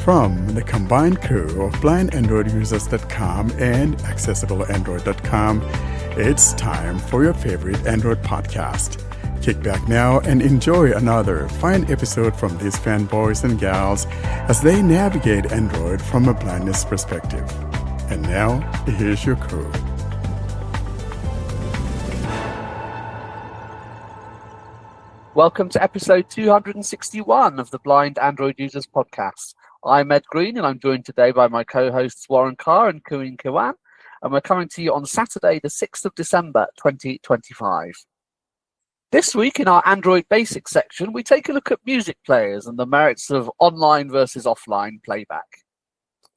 From the combined crew of blindandroidusers.com and accessibleandroid.com, it's time for your favorite Android podcast. Kick back now and enjoy another fine episode from these fanboys and gals as they navigate Android from a blindness perspective. And now, here's your crew. Welcome to episode 261 of the Blind Android Users Podcast. I'm Ed Green, and I'm joined today by my co-hosts Warren Carr and Kuin Kiwan, and we're coming to you on Saturday, the 6th of December, 2025. This week, in our Android Basics section, we take a look at music players and the merits of online versus offline playback.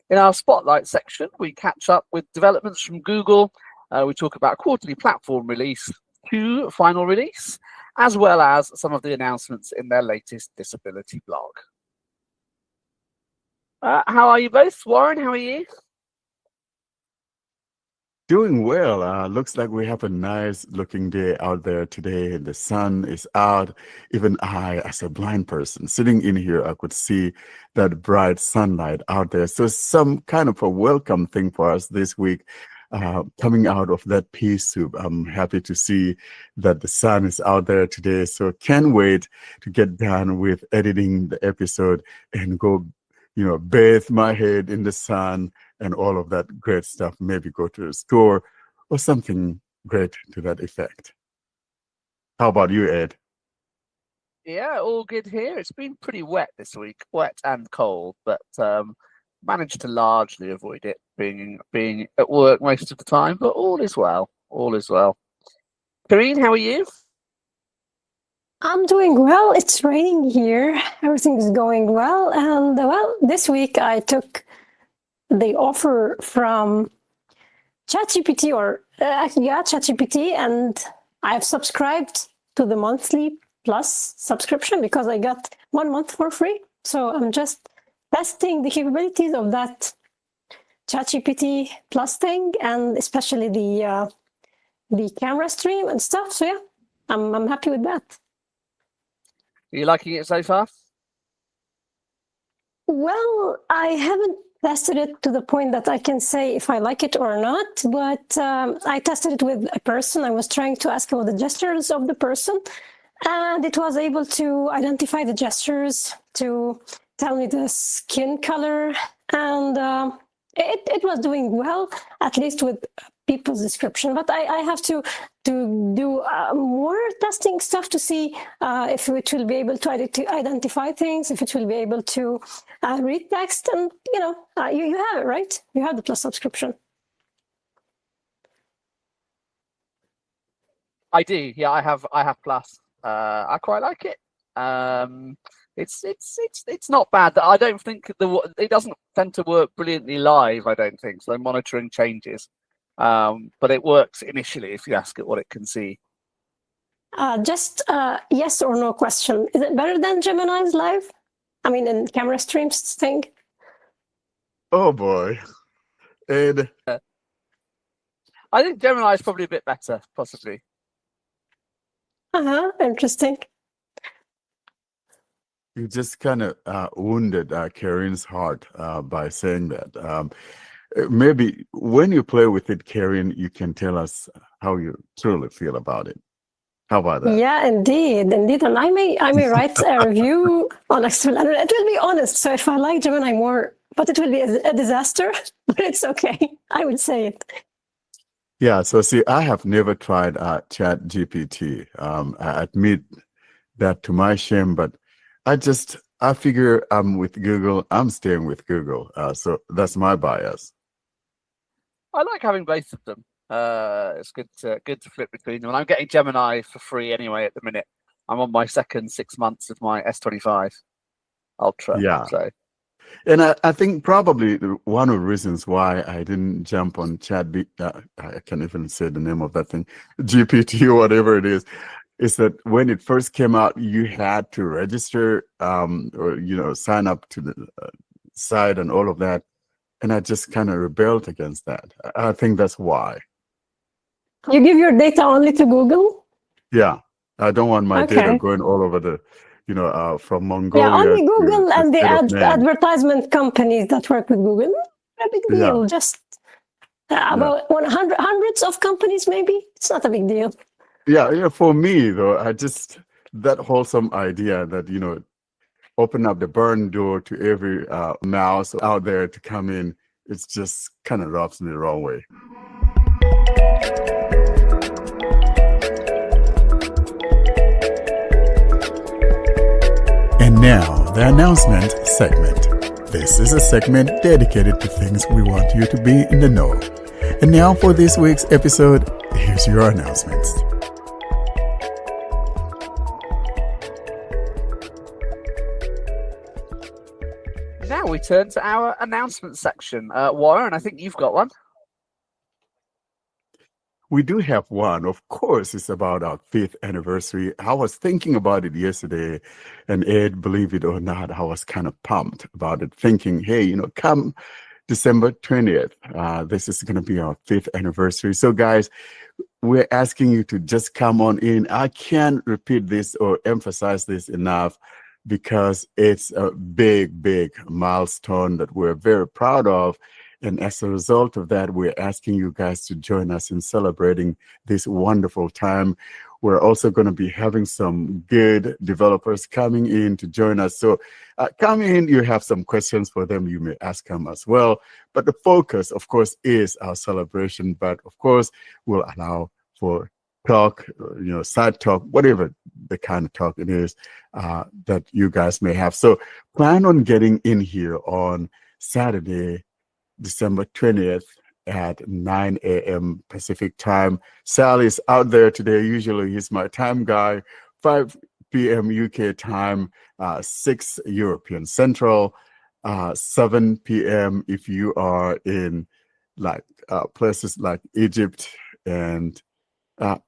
In our Spotlight section, we catch up with developments from Google. We talk about quarterly platform release to final release, as well as some of the announcements in their latest disability blog. How are you both? Warren, how are you? Doing well. Looks like we have a nice looking day out there today. The sun is out. Even I, as a blind person, sitting in here, I could see that bright sunlight out there. So some kind of a welcome thing for us this week. Coming out of that pea soup, I'm happy to see that the sun is out there today. So can't wait to get done with editing the episode and go, bathe my head in the sun and all of that great stuff. Maybe go to the store or something great to that effect. How about you, Ed? Yeah, all good here. It's been pretty wet this week, wet and cold, but managed to largely avoid it being at work most of the time, but all is well. All is well. Karine, how are you? I'm doing well. It's raining here. Everything is going well. And this week I took the offer from ChatGPT ChatGPT, and I've subscribed to the monthly plus subscription because I got 1 month for free. So I'm just testing the capabilities of that ChatGPT plus thing, and especially the camera stream and stuff. So yeah, I'm happy with that. Are you liking it so far? Well, I haven't tested it to the point that I can say if I like it or not, but I tested it with a person. I was trying to ask about the gestures of the person, and it was able to identify the gestures, to tell me the skin color, and it was doing well, at least with people's description. But I have to do more testing stuff to see if it will be able to identify things, if it will be able to read text, and you have it, right? You have the plus subscription. I do. Yeah, I have plus. I quite like it. It's not bad. I don't think it doesn't tend to work brilliantly live. I don't think so. Monitoring changes, but it works initially if you ask it what it can see. Just yes or no question. Is it better than Gemini's live? I mean, in camera streams thing. Oh boy, Ed. I think Gemini is probably a bit better, possibly. Interesting. You just kind of wounded Karen's heart by saying that. Maybe when you play with it, Karen, you can tell us how you truly feel about it. How about that? Yeah, indeed. And I may write a review on Accessible Android. It will be honest. So if I like Gemini more, but it will be a disaster, but it's okay. I would say it. Yeah. So see, I have never tried ChatGPT. I admit that to my shame, but I figure I'm with Google. I'm staying with Google. So that's my bias. I like having both of them. It's good to flip between them. And I'm getting Gemini for free anyway at the minute. I'm on my second 6 months of my S25 Ultra. Yeah. So. And I think probably one of the reasons why I didn't jump on I can't even say the name of that thing, GPT or whatever it is that when it first came out, you had to register or sign up to the site and all of that. And I just kind of rebelled against that. I think that's why. You give your data only to Google? Yeah. I don't want my data going all over the from Yeah, Mongolia only to Google the and the state of Maine. advertisement companies that work with Google. Not a big Yeah, deal. Just yeah. about hundreds of companies, maybe. It's not a big deal. Yeah. For me, though, that wholesome idea that, open up the burn door to every mouse out there to come in, it's just kind of rubs me the wrong way. And now, the announcement segment. This is a segment dedicated to things we want you to be in the know. And now for this week's episode, here's your announcements. Now we turn to our announcement section. Warren, I think you've got one. We do have one. Of course, it's about our 5th anniversary. I was thinking about it yesterday, and Ed, believe it or not, I was kind of pumped about it, thinking, hey, come December 20th, this is going to be our 5th anniversary. So, guys, we're asking you to just come on in. I can't repeat this or emphasize this enough because it's a big, big milestone that we're very proud of. And as a result of that, we're asking you guys to join us in celebrating this wonderful time. We're also going to be having some good developers coming in to join us. So come in, you have some questions for them, you may ask them as well. But the focus, of course, is our celebration. But of course, we'll allow for talk, side talk, whatever the kind of talk it is that you guys may have. So plan on getting in here on Saturday, December 20th at 9 a.m. Pacific time. Sally's out there today. Usually he's my time guy. 5 p.m. UK time, 6 European Central, 7 p.m. if you are in places like Egypt and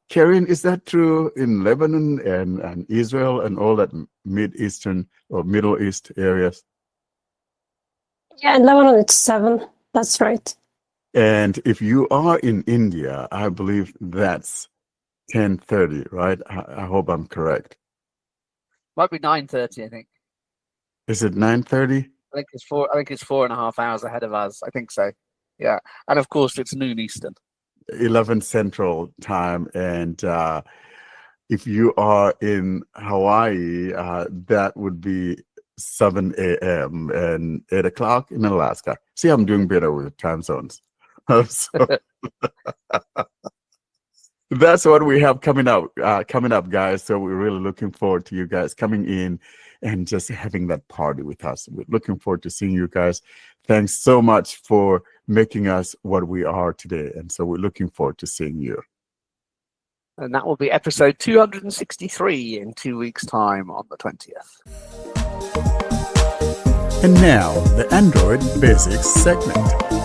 Karen, is that true in Lebanon and Israel and all that Mid-Eastern or Middle East areas? Yeah, in Lebanon it's 7. That's right. And if you are in India, I believe that's 10:30, right? I hope I'm correct. Might be 9:30, I think. Is it 9:30? I think it's 4.5 hours ahead of us. I think so. Yeah, and of course it's noon Eastern. 11 Central time. And if you are in Hawaii, that would be 7 a.m. and 8 o'clock in Alaska. See, I'm doing better with time zones. So, that's what we have coming up, guys. So we're really looking forward to you guys coming in and just having that party with us. We're looking forward to seeing you guys. Thanks so much for making us what we are today. And so we're looking forward to seeing you. And that will be episode 263 in 2 weeks' time on the 20th. And now, the Android Basics segment.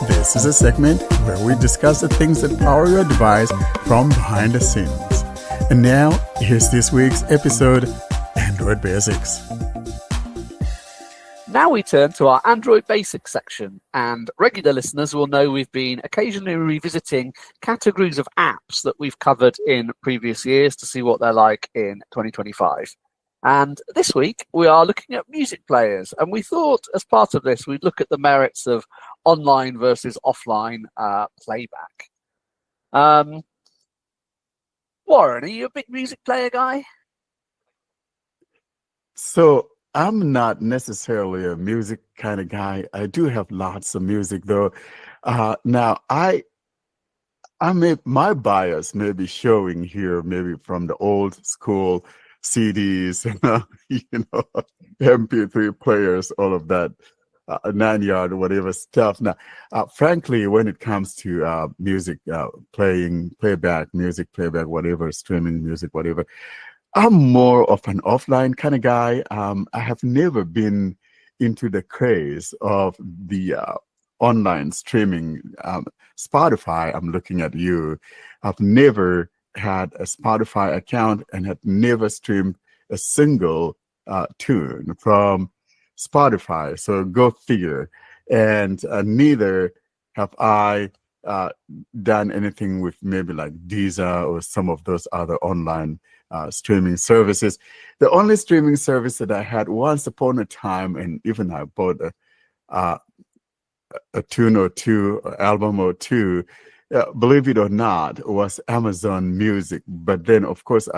This is a segment where we discuss the things that power your device from behind the scenes. And now, here's this week's episode, Android Basics. Now we turn to our Android Basics section, and regular listeners will know we've been occasionally revisiting categories of apps that we've covered in previous years to see what they're like in 2025. And this week, we are looking at music players. And we thought, as part of this, we'd look at the merits of online versus offline playback. Warren, are you a big music player guy? So I'm not necessarily a music kind of guy. I do have lots of music, though. Now, my bias may be showing here, maybe from the old school CDs, MP3 players, all of that, 9-yard, whatever stuff. Now, frankly, when it comes to music playback, whatever, streaming music, whatever, I'm more of an offline kind of guy. I have never been into the craze of the online streaming. Spotify, I'm looking at you. I've never had a Spotify account and had never streamed a single tune from Spotify. So go figure. And neither have I done anything with maybe like Deezer or some of those other online streaming services. The only streaming service that I had once upon a time, and even I bought a tune or two, or album or two, believe it or not, was Amazon Music. But then, of course,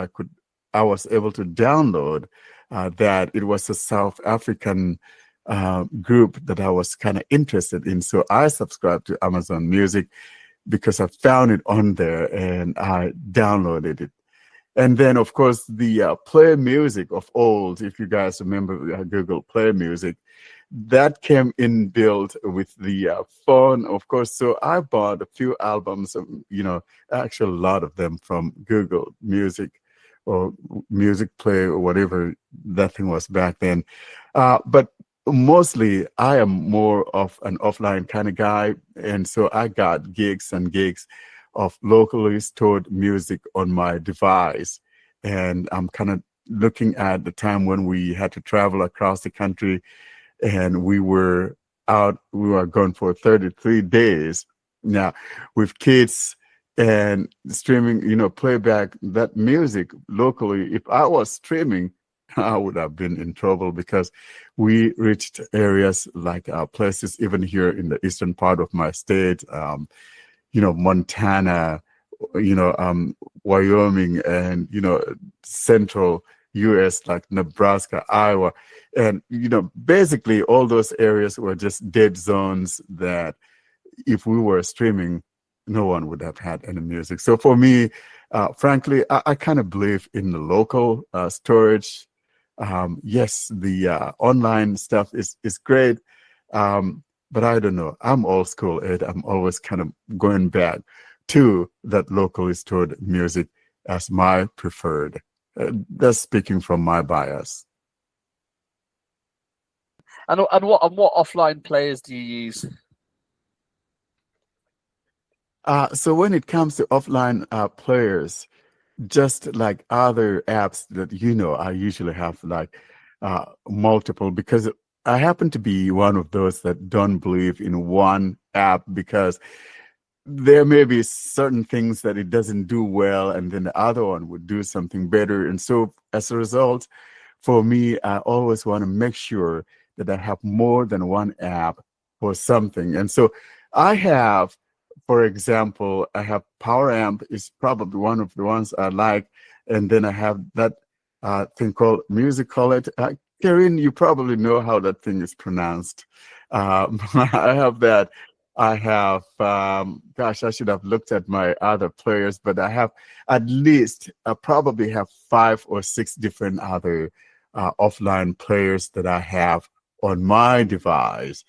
I was able to download that. It was a South African group that I was kind of interested in. So I subscribed to Amazon Music because I found it on there and I downloaded it. And then, of course, the Play Music of old, if you guys remember Google Play Music, that came in built with the phone, of course. So I bought a few albums, actually a lot of them from Google Music or Music Player or whatever that thing was back then. But mostly I am more of an offline kind of guy. And so I got gigs and gigs of locally stored music on my device. And I'm kind of looking at the time when we had to travel across the country and we were gone for 33 days now with kids and streaming, playback that music locally. If I was streaming, I would have been in trouble because we reached areas like places even here in the eastern part of my state, Montana, Wyoming, and, central US like Nebraska, Iowa. And, basically all those areas were just dead zones that if we were streaming, no one would have had any music. So for me, frankly, I kind of believe in the local storage. Yes, the online stuff is great, but I don't know. I'm old school, Ed. I'm always kind of going back to that locally stored music as my preferred. That's speaking from my bias. And what offline players do you use? So when it comes to offline players, just like other apps that I usually have like multiple, because I happen to be one of those that don't believe in one app because there may be certain things that it doesn't do well and then the other one would do something better. And so as a result, for me, I always want to make sure that I have more than one app for something. And so I have, for example, I have Powermp is probably one of the ones I like. And then I have that thing called Music Collect. Karen, you probably know how that thing is pronounced. I have that. I have, I should have looked at my other players, but I have I probably have 5 or 6 different other offline players that I have on my device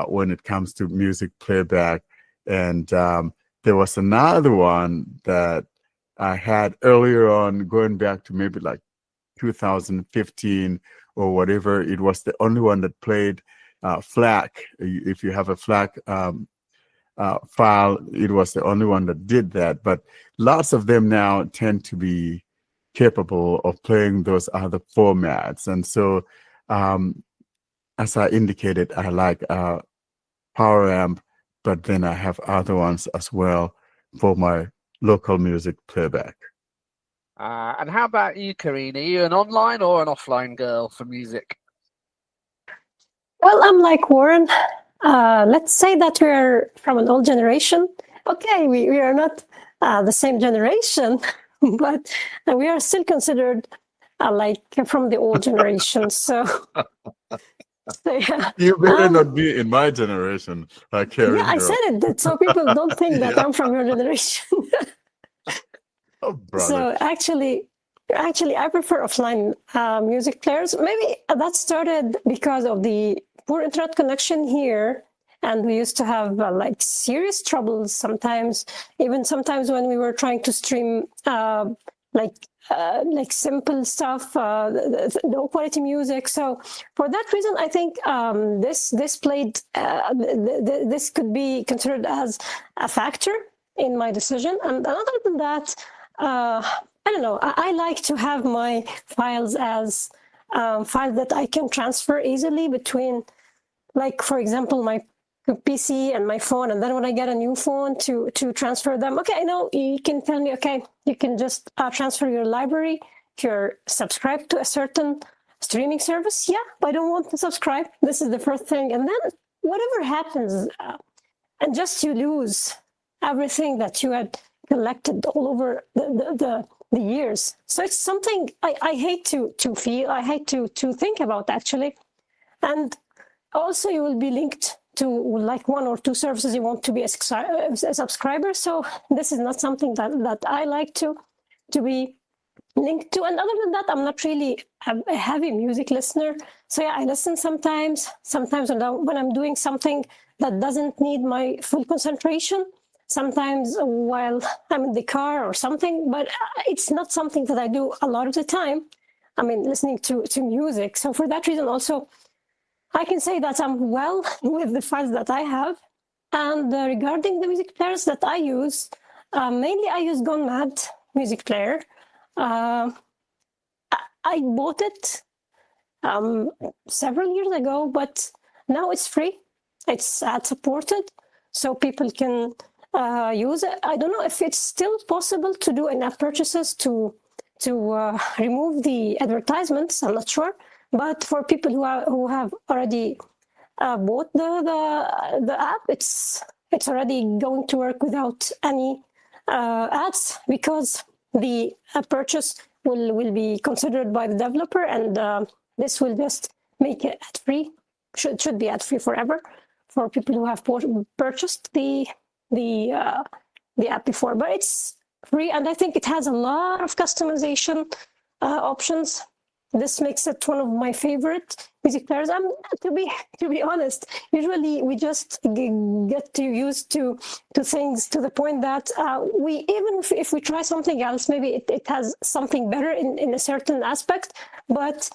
when it comes to music playback. And there was another one that I had earlier on, going back to maybe like 2015 or whatever. It was the only one that played FLAC. If you have a FLAC file, it was the only one that did that. But lots of them now tend to be capable of playing those other formats. And so, as I indicated, I like Powermp, but then I have other ones as well for my local music playback. And how about you, Karina? Are you an online or an offline girl for music? Well, I'm like Warren. Let's say that we're from an old generation. Okay, we are not the same generation, but we are still considered like from the old generation. So yeah. You better not be in my generation, Karen. Yeah, I said it so people don't think that I'm from your generation. Oh, brother. So actually, I prefer offline music players. Maybe that started because of the poor internet connection here, and we used to have like serious troubles sometimes. Even sometimes when we were trying to stream like simple stuff, low quality music. So for that reason, I think this could be considered as a factor in my decision. And other than that, I don't know. I like to have my files as files that I can transfer easily between, like, for example, my PC and my phone, and then when I get a new phone to transfer them. Okay, I know you can tell me, okay, you can just transfer your library if you're subscribed to a certain streaming service, yeah, I don't want to subscribe. This is the first thing. And then whatever happens, and just you lose everything that you had collected all over the years. So it's something I hate to feel, I hate to think about, actually. And also you will be linked to like one or two services you want to be a subscriber. So this is not something that I like to be linked to. And other than that, I'm not really a heavy music listener. So yeah, I listen sometimes when I'm doing something that doesn't need my full concentration, sometimes while I'm in the car or something, but it's not something that I do a lot of the time. I mean, listening to music. So for that reason also, I can say that I'm well with the files that I have. And regarding the music players that I use, mainly I use GoneMad Music Player. I bought it several years ago, but now it's free. It's ad supported, so people can use it. I don't know if it's still possible to do in-app purchases to remove the advertisements. I'm not sure, but for people who have already bought the app, it's already going to work without any ads, because the purchase will be considered by the developer, and this will just make it ad-free. Should be ad-free forever for people who have purchased the app before. But it's free, and I think it has a lot of customization options. This makes it one of my favorite music players. To be honest, usually we just get used to things to the point that we, even if we try something else, maybe it has something better in a certain aspect, but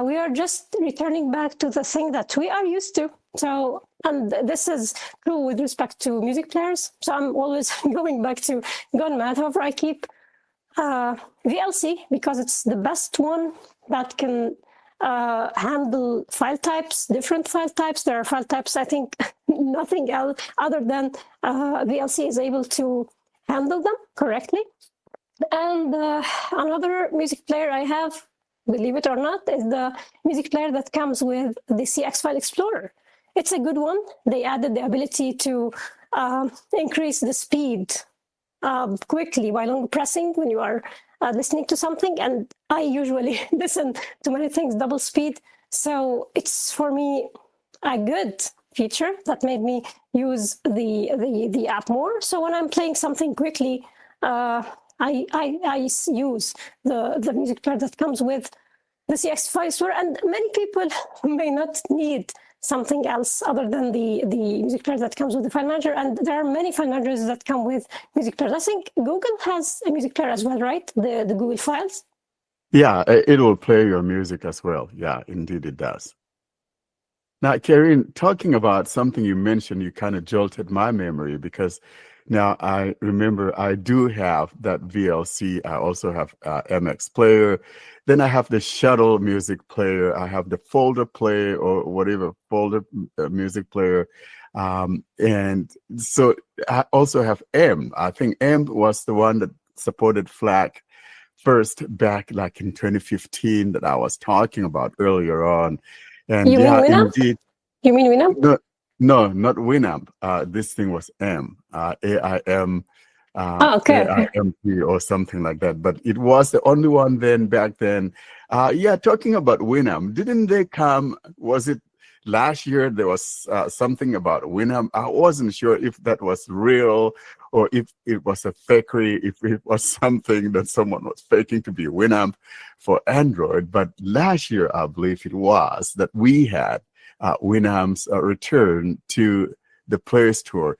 we are just returning back to the thing that we are used to. So, and this is true with respect to music players. So I'm always going back to GoneMad. However, I keep VLC because it's the best one that can handle file types, different file types. There are file types, I think nothing else other than VLC is able to handle them correctly. And another music player I have, believe it or not, is the music player that comes with the CX File Explorer. It's a good one. They added the ability to increase the speed quickly while long pressing when you are listening to something. And I usually listen to many things double speed. So it's, for me, a good feature that made me use the app more. So when I'm playing something quickly, I use the music player that comes with the CX File Explorer, and many people may not need something else other than the music player that comes with the file manager. And there are many file managers that come with music players. I think Google has a music player as well, right? The Google Files. Yeah, it will play your music as well. Yeah, indeed it does. Now, Karen, talking about something you mentioned, you kind of jolted my memory, because now I remember I do have that VLC. I also have MX Player. Then I have the Shuttle Music Player. I have the Folder Play, or whatever, Folder Music Player. And so I also have M. I think M was the one that supported FLAC first back like in 2015 that I was talking about earlier on. And you yeah, mean indeed. You mean Winamp? No, not Winamp. This thing was M, AIM, Okay. AIMP or something like that. But it was the only one then back then. Yeah, talking about Winamp, didn't they come? Was it last year? There was something about Winamp. I wasn't sure if that was real or if it was a fakery, if it was something that someone was faking to be Winamp for Android. But last year, I believe it was, that we had Winamp's return to the Play Store.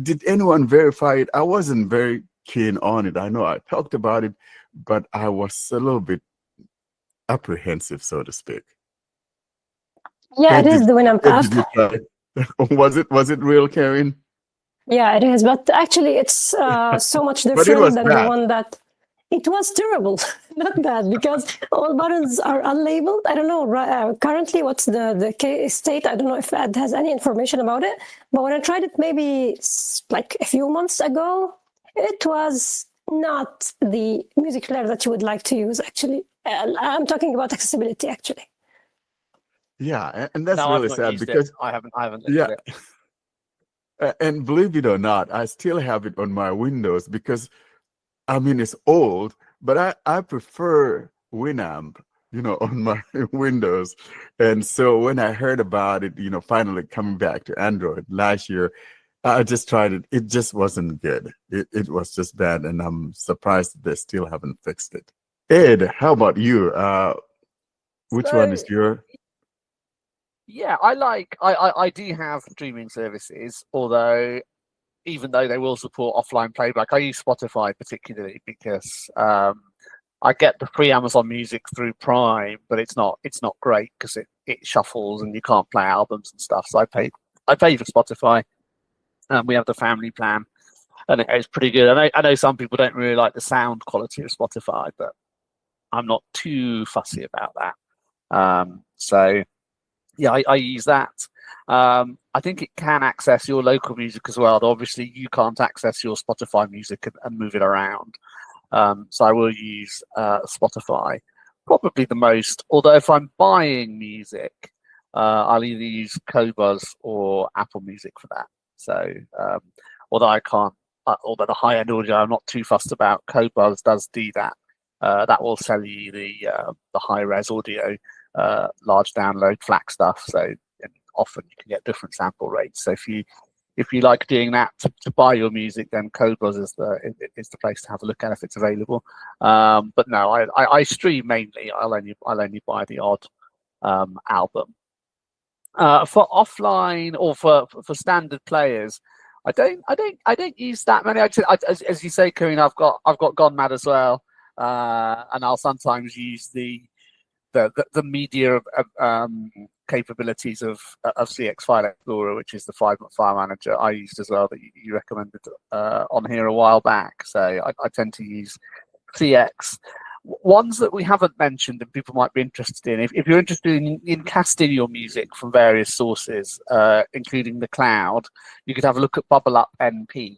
Did anyone verify it? I wasn't very keen on it. I know I talked about it, but I was a little bit apprehensive, so to speak. Yeah, it is the Winamp app. Was it real, Karen? Yeah, it is. But actually, it's so much different than the one that... It was terrible, not bad, because all buttons are unlabeled. I don't know currently what's the state. I don't know if Ed has any information about it. But when I tried it maybe like a few months ago, it was not the music player that you would like to use, actually. I'm talking about accessibility, actually. Yeah, and that's No, I've really not sad used because it. I haven't looked yeah, at it. and believe it or not, I still have it on my Windows because I mean it's old, but I prefer Winamp, on my Windows. And so when I heard about it, finally coming back to Android last year, I just tried it. It just wasn't good. It was just bad, and I'm surprised that they still haven't fixed it. Ed, how about you? Which one is So your? yeah, I do have streaming services, although even though they will support offline playback, I use Spotify particularly because I get the free Amazon Music through Prime, but it's not great because it shuffles and you can't play albums and stuff. So I pay for Spotify, and we have the family plan, and it's pretty good. I know some people don't really like the sound quality of Spotify, but I'm not too fussy about that. So yeah, I use that. I think it can access your local music as well. Obviously, you can't access your Spotify music and move it around. So I will use Spotify probably the most. Although if I'm buying music, I'll either use Qobuz or Apple Music for that. So although I can't, although the high-end audio I'm not too fussed about, Qobuz does do that. That will sell you the high-res audio, large download FLAC stuff. So often you can get different sample rates. So if you like doing that to buy your music, then Qobuz is the place to have a look at if it's available. But no, I stream mainly. I'll only buy the odd album. For offline or for standard players, I don't use that many. As you say, Corinne, I've got GoneMad as well, and I'll sometimes use the media capabilities of CX File Explorer, which is the file manager I used as well that you recommended on here a while back. So I tend to use CX. Ones that we haven't mentioned and people might be interested in, if you're interested in casting your music from various sources, including the cloud, you could have a look at BubbleUpNP,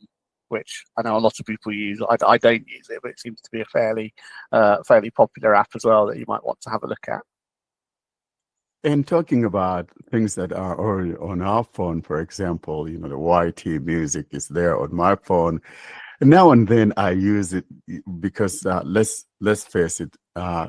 which I know a lot of people use. I don't use it, but it seems to be a fairly popular app as well that you might want to have a look at. And talking about things that are already on our phone, for example, the YT music is there on my phone. And now and then I use it because let's face it,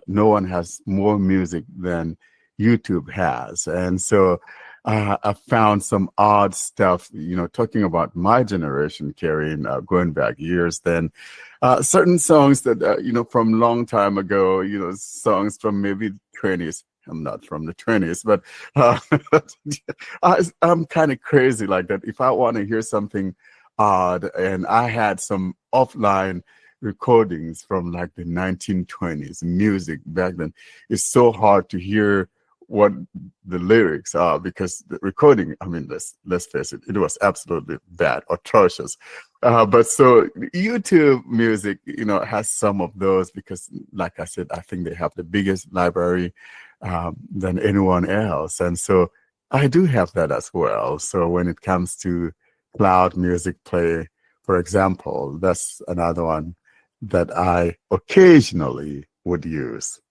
no one has more music than YouTube has. And so I found some odd stuff, talking about my generation, carrying going back years then. Certain songs that, from long time ago, songs from maybe 20s. I'm not from the 20s, but I'm kind of crazy like that. If I want to hear something odd, and I had some offline recordings from like the 1920s music back then, it's so hard to hear what the lyrics are because the recording, I mean, let's face it, it was absolutely bad, atrocious. But so YouTube music, has some of those because, like I said, I think they have the biggest library than anyone else. And so I do have that as well. So when it comes to Cloud Music Player, for example, that's another one that I occasionally would use.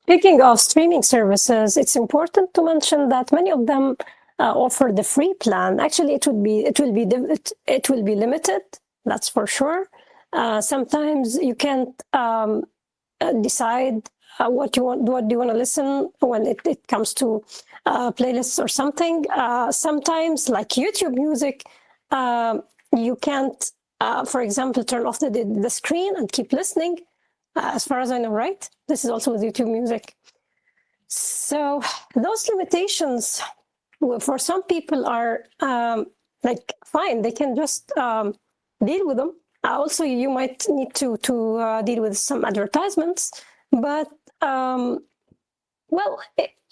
Speaking of streaming services, it's important to mention that many of them offer the free plan. Actually, it will be limited. That's for sure. Sometimes you can't decide what do you want to listen when it comes to playlists or something. Sometimes, like YouTube Music, you can't, for example, turn off the screen and keep listening. As far as I know, right? This is also with YouTube Music. So those limitations, for some people, are fine. They can just deal with them. Also, you might need to deal with some advertisements, but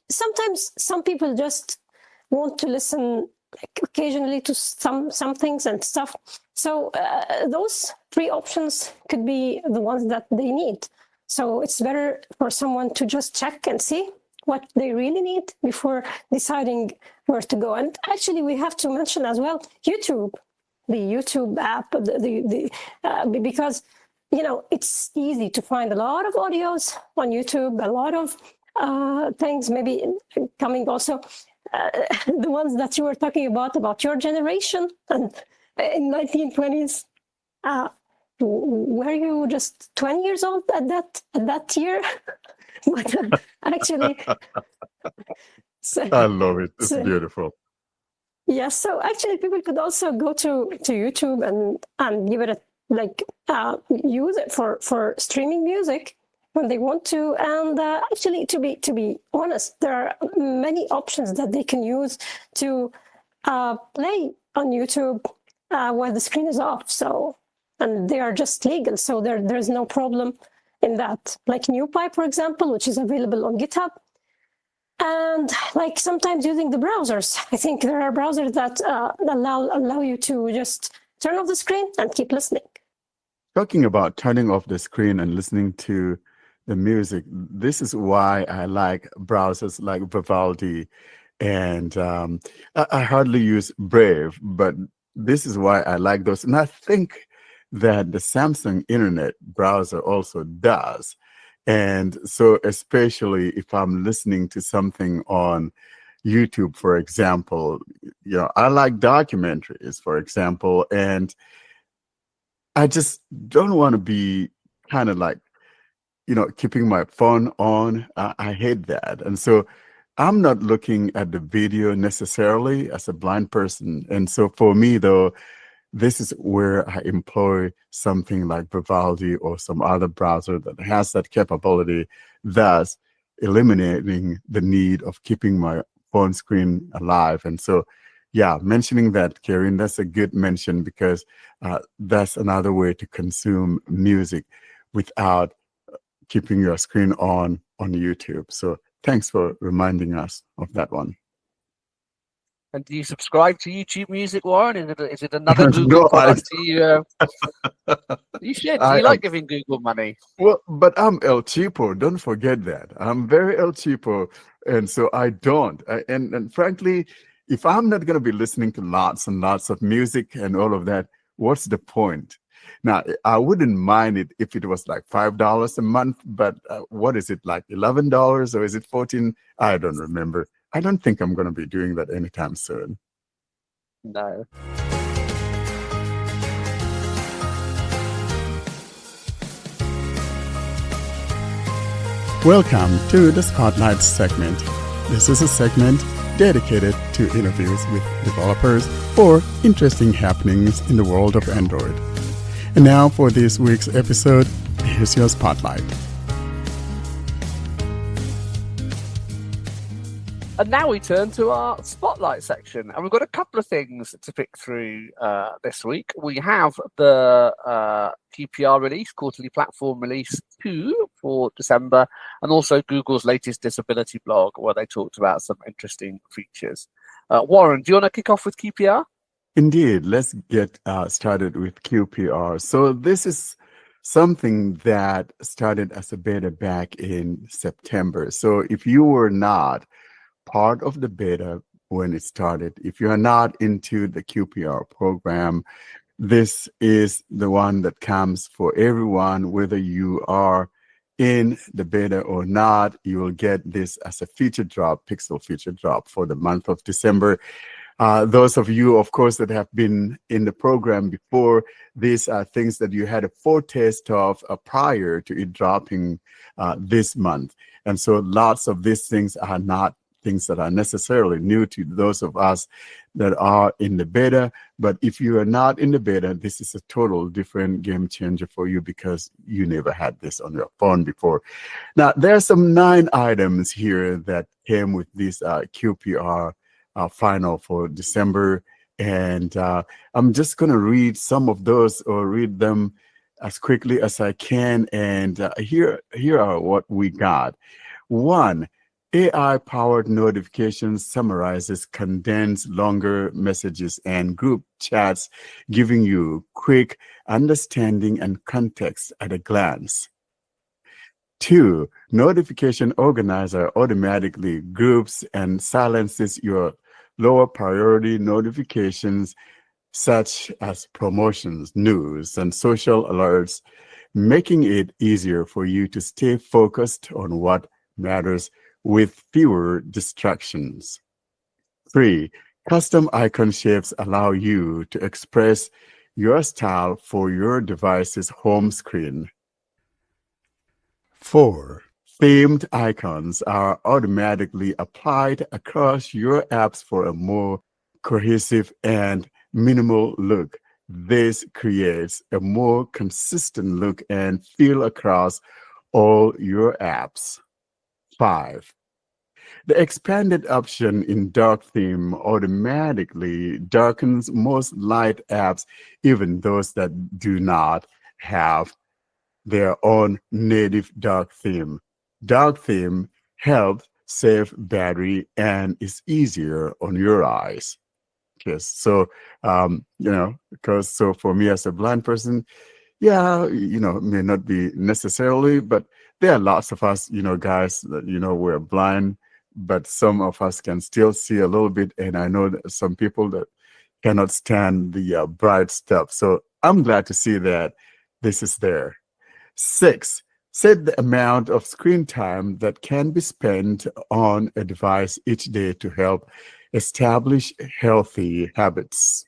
sometimes some people just want to listen occasionally to some things and stuff. So those three options could be the ones that they need. So it's better for someone to just check and see what they really need before deciding where to go. And actually, we have to mention as well YouTube, the YouTube app, because it's easy to find a lot of audios on YouTube, a lot of things maybe coming also. The ones that you were talking about your generation and in 1920s. Were you just 20 years old at that year? But actually, I love it. It's beautiful. Yes. So actually, people could also go to YouTube and give it use it for streaming music when they want to. And actually, to be honest, there are many options that they can use to play on YouTube while the screen is off. And they are just legal, so there's no problem in that. Like NewPipe, for example, which is available on GitHub. And like sometimes using the browsers. I think there are browsers that allow you to just turn off the screen and keep listening. Talking about turning off the screen and listening to the music, this is why I like browsers like Vivaldi. And I hardly use Brave, but this is why I like those. And I think that the Samsung Internet browser also does. And so especially if I'm listening to something on YouTube, for example, I like documentaries, for example, and I just don't want to be kind of like, keeping my phone on. I hate that. And so I'm not looking at the video necessarily as a blind person. And so for me, though, this is where I employ something like Vivaldi or some other browser that has that capability, thus eliminating the need of keeping my phone screen alive. And so, yeah, mentioning that, Karen, that's a good mention, because that's another way to consume music without keeping your screen on YouTube. So thanks for reminding us of that one. And do you subscribe to YouTube Music, Warren? Is it another Google product? You should. You like giving Google money. Well, but I'm El Cheapo. Don't forget that. I'm very El Cheapo. And so I don't. And frankly, if I'm not going to be listening to lots and lots of music and all of that, what's the point? Now, I wouldn't mind it if it was like $5 a month, but what is it, like $11 or is it $14? I don't remember. I don't think I'm going to be doing that anytime soon. No. Welcome to the Spotlight segment. This is a segment dedicated to interviews with developers or interesting happenings in the world of Android. And now for this week's episode, here's your Spotlight. And now we turn to our Spotlight section. And we've got a couple of things to pick through this week. We have the QPR release, Quarterly Platform Release 2 for December, and also Google's latest disability blog, where they talked about some interesting features. Warren, do you want to kick off with QPR? Indeed. Let's get started with QPR. So this is something that started as a beta back in September. So if you were not part of the beta when it started, if you are not into the QPR program, this is the one that comes for everyone, whether you are in the beta or not. You will get this as a feature drop, pixel feature drop for the month of December. Those of you, of course, that have been in the program before, these are things that you had a foretaste of prior to it dropping this month. And so lots of these things are not things that are necessarily new to those of us that are in the beta. But if you are not in the beta, this is a total different game changer for you, because you never had this on your phone before. Now, there are some 9 items here that came with this QPR final for December. And I'm just going to read some of those, or read them as quickly as I can. And here are what we got. 1, AI-powered notifications summarizes condensed longer messages and group chats, giving you quick understanding and context at a glance. 2, notification organizer automatically groups and silences your lower priority notifications, such as promotions, news, and social alerts, making it easier for you to stay focused on what matters with fewer distractions. 3. Custom icon shapes allow you to express your style for your device's home screen. 4. Themed icons are automatically applied across your apps for a more cohesive and minimal look. This creates a more consistent look and feel across all your apps. 5. The expanded option in dark theme automatically darkens most light apps, even those that do not have their own native dark theme. Dark theme helps save battery and is easier on your eyes. Yes, so because so for me as a blind person, yeah, it may not be necessarily, but there are lots of us, guys that we're blind, but some of us can still see a little bit, and I know that some people that cannot stand the bright stuff. So I'm glad to see that this is there. 6. Set the amount of screen time that can be spent on a device each day to help establish healthy habits.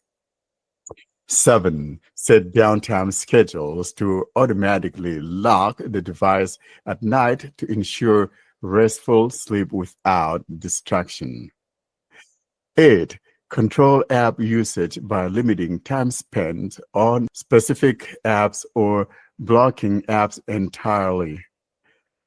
7. Set downtime schedules to automatically lock the device at night to ensure restful sleep without distraction. 8. Control app usage by limiting time spent on specific apps or blocking apps entirely.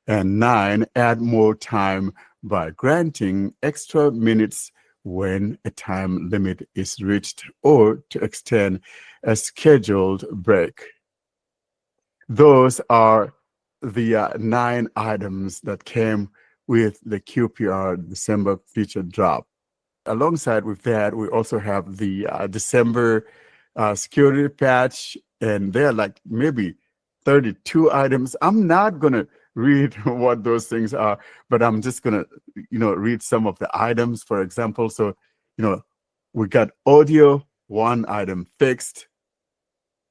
And 9. Add more time by granting extra minutes when a time limit is reached or to extend a scheduled break. Those are the 9 items that came with the QPR December feature drop. Alongside with that, we also have the December security patch, and they're like maybe 32 items. I'm not going to read what those things are, but I'm just going to, read some of the items, for example. So, we got audio, 1 item fixed.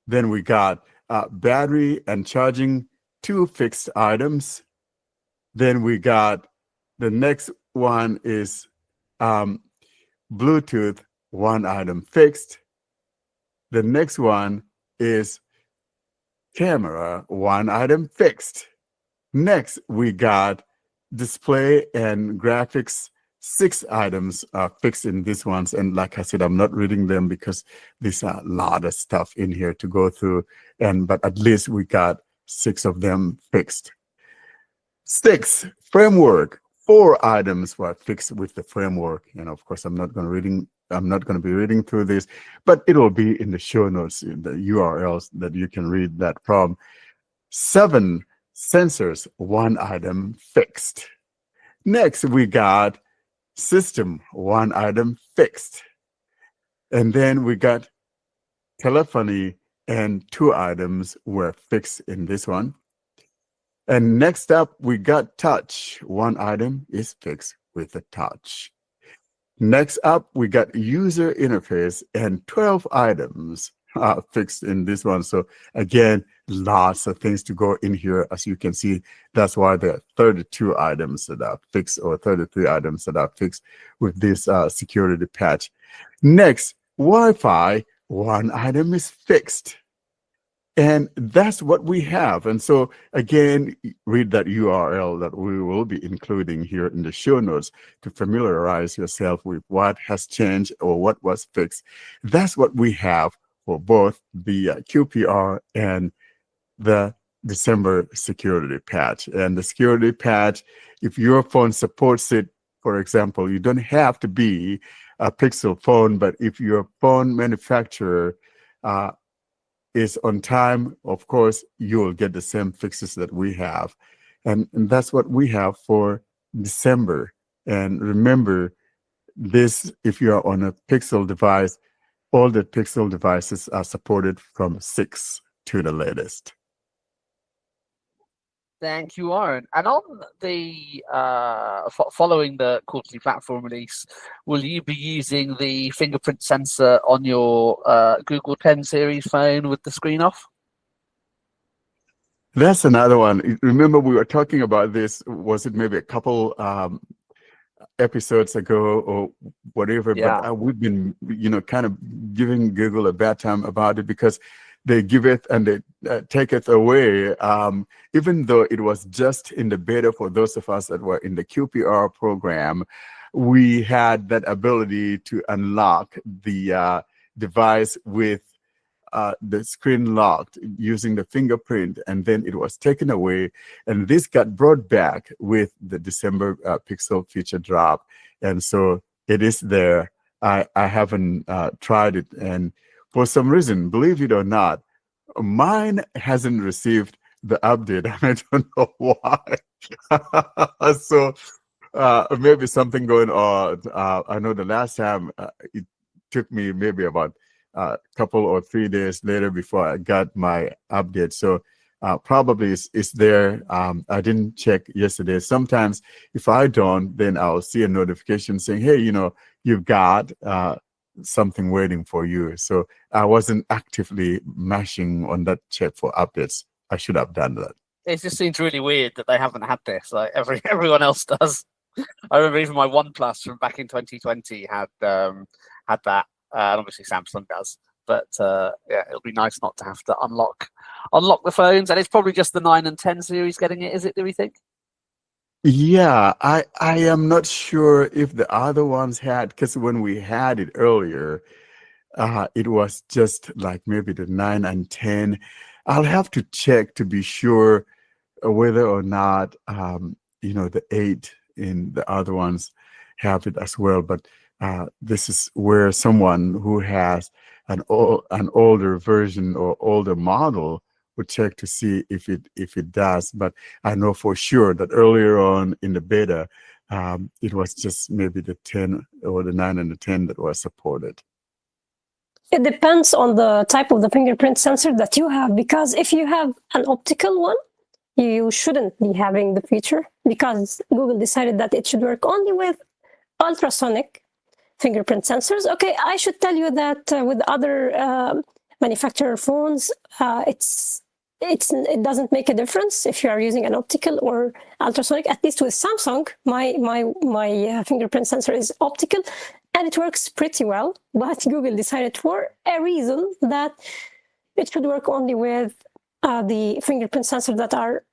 Then we got battery and charging, 2 fixed items. Then we got the next one is Bluetooth, 1 item fixed. The next one is camera, 1 item fixed. Next, we got display and graphics, 6 items are fixed in these ones. And like I said, I'm not reading them because there's a lot of stuff in here to go through. But at least we got 6 of them fixed. 6, framework. 4 items were fixed with the framework. And of course, I'm not going to be reading through this, but it will be in the show notes, in the URLs that you can read that from. 7 sensors, 1 item fixed. Next, we got system, 1 item fixed. And then we got telephony, and 2 items were fixed in this one. And next up, we got touch. 1 item is fixed with the touch. Next up, we got user interface, and 12 items are fixed in this one. So again, lots of things to go in here. As you can see, that's why there are 32 items that are fixed, or 33 items that are fixed with this security patch. Next, Wi-Fi, 1 item is fixed. And that's what we have. And so again, read that URL that we will be including here in the show notes to familiarize yourself with what has changed or what was fixed. That's what we have for both the QPR and the December security patch. And the security patch, if your phone supports it, for example, you don't have to be a Pixel phone, but if your phone manufacturer is on time, of course, you'll get the same fixes that we have. And that's what we have for December. And remember this, if you are on a Pixel device, all the Pixel devices are supported from 6 to the latest. Thank you, Warren. And on the following the quarterly platform release, will you be using the fingerprint sensor on your Google 10 series phone with the screen off? That's another one. Remember, we were talking about this, was it maybe a couple episodes ago or whatever, but Yeah. we've been, kind of giving Google a bad time about it because they give it and they take it away. Even though it was just in the beta for those of us that were in the QPR program, we had that ability to unlock the device with the screen locked using the fingerprint, and then it was taken away. And this got brought back with the December Pixel feature drop. And so it is there. I haven't tried it. And for some reason, believe it or not, mine hasn't received the update. I don't know why. So maybe something going on. I know the last time it took me maybe about a couple or 3 days later before I got my update. So probably it's there. I didn't check yesterday. Sometimes if I don't, then I'll see a notification saying, hey, you've got something waiting for you. So I wasn't actively mashing on that check for updates. I should have done that. It just seems really weird that they haven't had this. Like everyone else does. I remember even my OnePlus from back in 2020 had that. And obviously Samsung does, but yeah, it'll be nice not to have to unlock the phones. And it's probably just the 9 and 10 series getting it, is it? Do we think? Yeah, I am not sure if the other ones had, because when we had it earlier, it was just like maybe the 9 and 10. I'll have to check to be sure whether or not the 8 in the other ones have it as well. But this is where someone who has an older version or older model would check to see if it does. But I know for sure that earlier on in the beta, it was just maybe the 10 or the 9 and the 10 that was supported. It depends on the type of the fingerprint sensor that you have, because if you have an optical one, you shouldn't be having the feature, because Google decided that it should work only with ultrasonic fingerprint sensors. Okay, I should tell you that with other manufacturer phones, it doesn't make a difference if you are using an optical or ultrasonic. At least with Samsung, my fingerprint sensor is optical, and it works pretty well. But Google decided for a reason that it should work only with the fingerprint sensors that are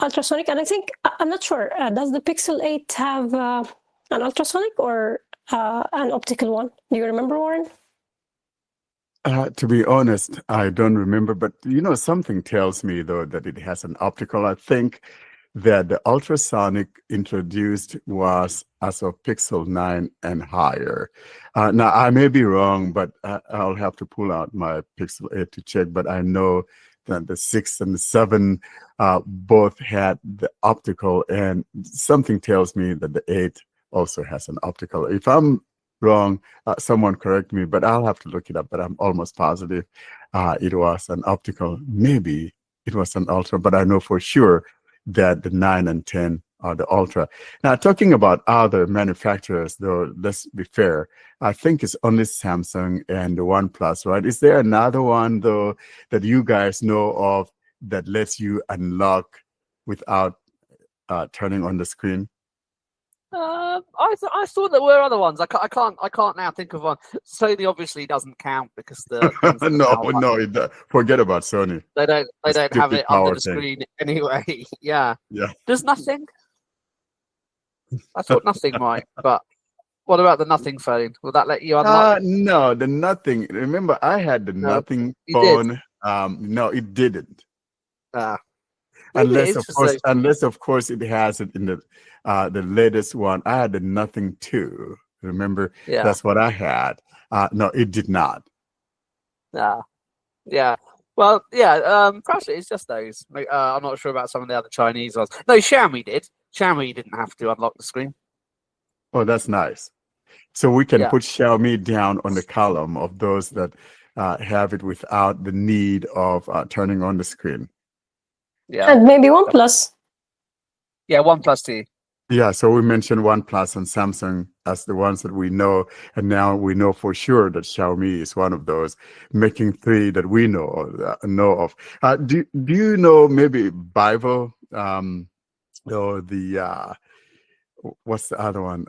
ultrasonic. And I think, I'm not sure, does the Pixel 8 have an ultrasonic or an optical one? Do you remember, Warren? To be honest, I don't remember, but something tells me though that it has an optical. I think that the ultrasonic introduced was as of Pixel 9 and higher. Now I may be wrong, but I'll have to pull out my Pixel 8 to check. But I know that the 6 and the 7 both had the optical, and something tells me that the 8 also has an optical. If I'm wrong, someone correct me, but I'll have to look it up. But I'm almost positive it was an optical. Maybe it was an ultra, but I know for sure that the 9 and 10 are the ultra. Now, talking about other manufacturers, though, let's be fair. I think it's only Samsung and the OnePlus, right? Is there another one, though, that you guys know of that lets you unlock without turning on the screen? I thought there were other ones. I can't now think of one. Sony obviously doesn't count because no, forget about Sony. They don't have it under the thing. screen anyway. Yeah. Yeah. There's nothing. I thought nothing might, but what about the nothing phone? Will that let you unlock? No, the nothing. Remember, I had the nothing phone. No, it didn't. Unless of course it has it in the latest one. I had the nothing 2. Remember, that's what I had. No, it did not. Yeah. Well, yeah. Perhaps it's just those. I'm not sure about some of the other Chinese ones. No, Xiaomi did. Xiaomi didn't have to unlock the screen. Oh, that's nice. So we can put Xiaomi down on the column of those that have it without the need of turning on the screen. Yeah. And maybe OnePlus. Yeah, OnePlus too. Yeah, so we mentioned OnePlus and Samsung as the ones that we know, and now we know for sure that Xiaomi is one of those, making three that we know of. Do you know maybe Bible, or the what's the other one?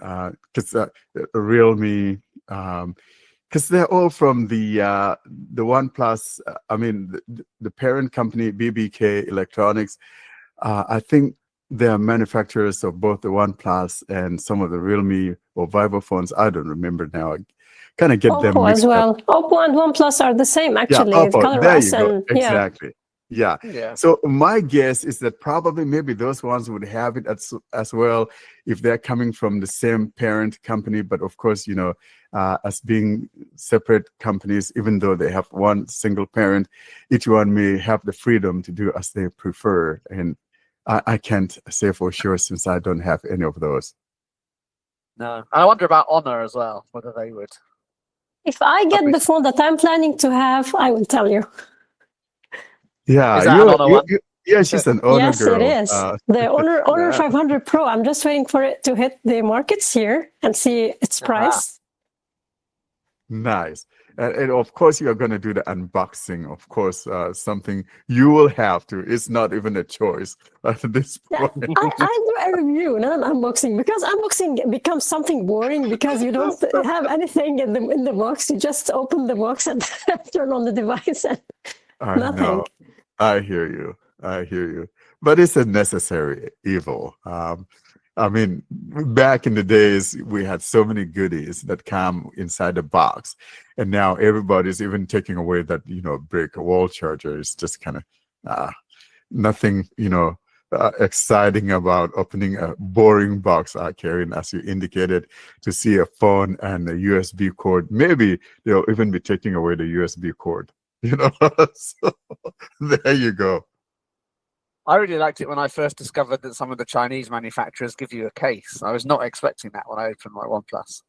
Because Realme, because they're all from the OnePlus. I mean, the parent company BBK Electronics. I think they're manufacturers of both the OnePlus and some of the Realme or Vivo phones. I don't remember now. I kind of get them Oppo mixed as well. up. Oppo and OnePlus are the same, Yeah, actually. Oppo. There Colorless you go. and yeah. Exactly. Yeah. Yeah. So my guess is that probably maybe those ones would have it as well if they're coming from the same parent company. But of course, as being separate companies, even though they have one single parent, each one may have the freedom to do as they prefer. And I can't say for sure since I don't have any of those. No. And I wonder about Honor as well, whether they would. If I get the phone that I'm planning to have, I will tell you. Yeah, Is that an Honor one? yeah, she's an Honor Yes, girl. it is. The Honor Yeah. 500 Pro. I'm just waiting for it to hit the markets here and see its price. Nice. And of course, you are going to do the unboxing. Of course, something you will have to. It's not even a choice at this Yeah, point. I do a review, not an unboxing, because unboxing becomes something boring because you don't have anything in the box. You just open the box and turn on the device and I nothing. know. I hear you. I hear you. But it's a necessary evil. I mean, back in the days, we had so many goodies that come inside the box. And now everybody's even taking away that, brick wall charger. It's just kind of nothing, exciting about opening a boring box, Karen, as you indicated, to see a phone and a USB cord. Maybe they'll even be taking away the USB cord, So there you go. I really liked it when I first discovered that some of the Chinese manufacturers give you a case. I was not expecting that when I opened my OnePlus.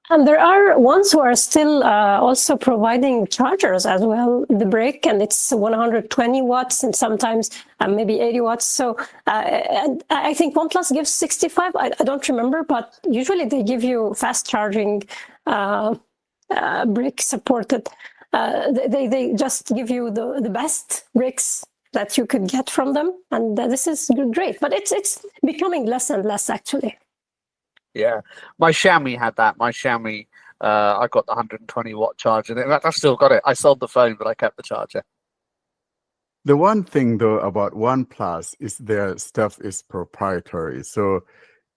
And there are ones who are still also providing chargers as well, the brick, and it's 120 watts and sometimes maybe 80 watts. So and I think OnePlus gives 65. I don't remember, but usually they give you fast charging brick supported. They just give you the best bricks that you could get from them, and this is great. But it's becoming less and less, actually. Yeah, my Xiaomi had that. My Xiaomi, I got the 120 watt charger. In fact, I've still got it. I sold the phone, but I kept the charger. The one thing, though, about OnePlus is their stuff is proprietary. So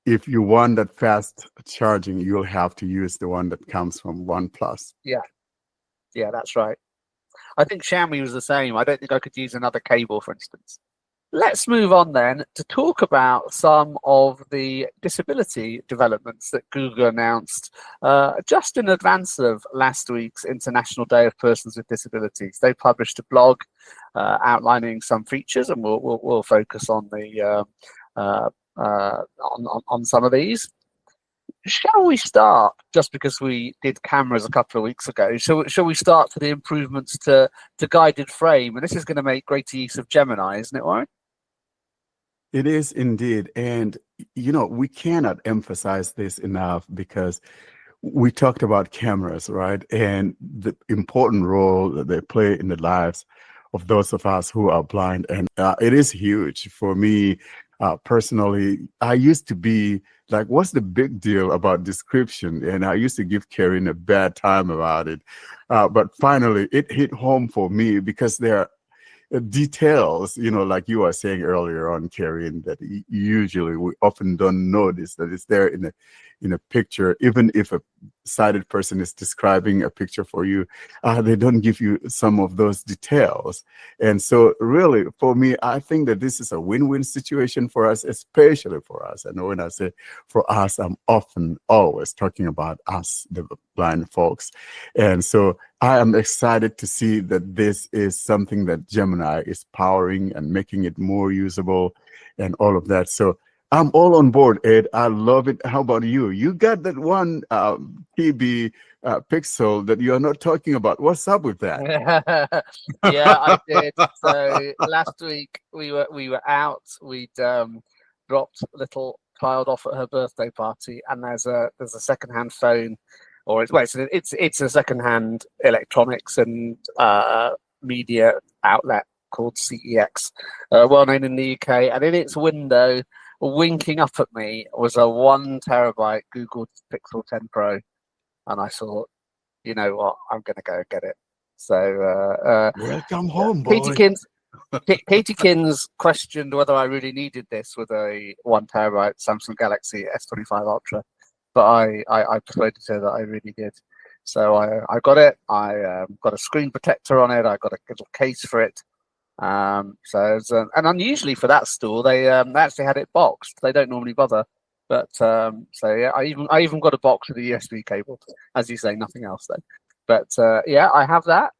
if you want that fast charging, you'll have to use the one that comes from OnePlus. Yeah, that's right. I think Xiaomi was the same. I don't think I could use another cable, for instance. Let's move on then to talk about some of the disability developments that Google announced just in advance of last week's International Day of Persons with Disabilities. They published a blog outlining some features, and we'll focus on the on some of these. Shall we start, just because we did cameras a couple of weeks ago, shall we start for the improvements to guided frame? And this is going to make greater use of Gemini, isn't it, Warren? It is indeed. And, we cannot emphasize this enough because we talked about cameras, right? And the important role that they play in the lives of those of us who are blind. And it is huge for me personally. I used to be like, what's the big deal about description? And I used to give Karen a bad time about it. But finally, it hit home for me because there are details, like you were saying earlier on, Karen, that usually we often don't notice that it's there in a picture. Even if a sighted person is describing a picture for you, they don't give you some of those details. And so really, for me, I think that this is a win-win situation for us, especially for us. And when I say for us, I'm often always talking about us, the blind folks. And so I am excited to see that this is something that Gemini is powering and making it more usable and all of that. So I'm all on board, Ed. I love it. How about you? You got that one TB pixel that you are not talking about. What's up with that? Yeah, I did. So last week we were out. We'd dropped little child off at her birthday party, and there's a secondhand phone, or it's a secondhand electronics and media outlet called CEX, well known in the UK, and in its window, winking up at me, was a 1 terabyte Google Pixel 10 Pro, and I thought, you know what, I'm gonna go get it. So Welcome home, Katie boy. Katie Kins questioned whether I really needed this with a 1 terabyte Samsung Galaxy S25 Ultra, but I persuaded her that I really did. So I got it. I got a screen protector on it. I got a little case for it. So it's, and unusually for that store, they actually had it boxed. They don't normally bother. But so yeah, I even got a box with a USB cable. As you say, nothing else though. But yeah, I have that.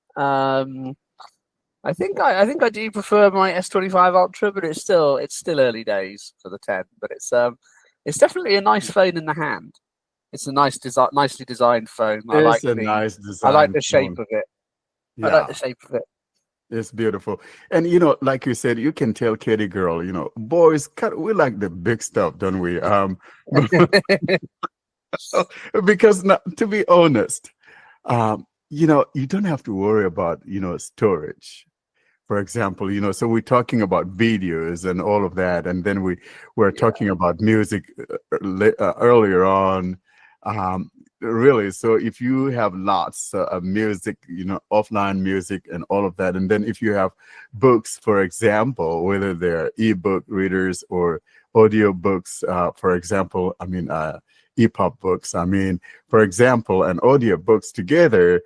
I think I do prefer my S25 Ultra, but it's still early days for the 10. But it's definitely a nice phone in the hand. It's a nicely designed phone. Nice design. I like the shape of it. Yeah. I like the shape of it. It's beautiful. And, you know, like you said, you can tell Katie girl, you know, boys, we like the big stuff, don't we? Because to be honest, you know, you don't have to worry about, you know, storage. For example, you know, so we're talking about videos and all of that. And then we're talking about music earlier on. Really, so if you have lots of music, you know, offline music and all of that, and then if you have books, for example, whether they're ebook readers or audio books, for example, I mean, EPUB books, I mean, for example, and audio books together,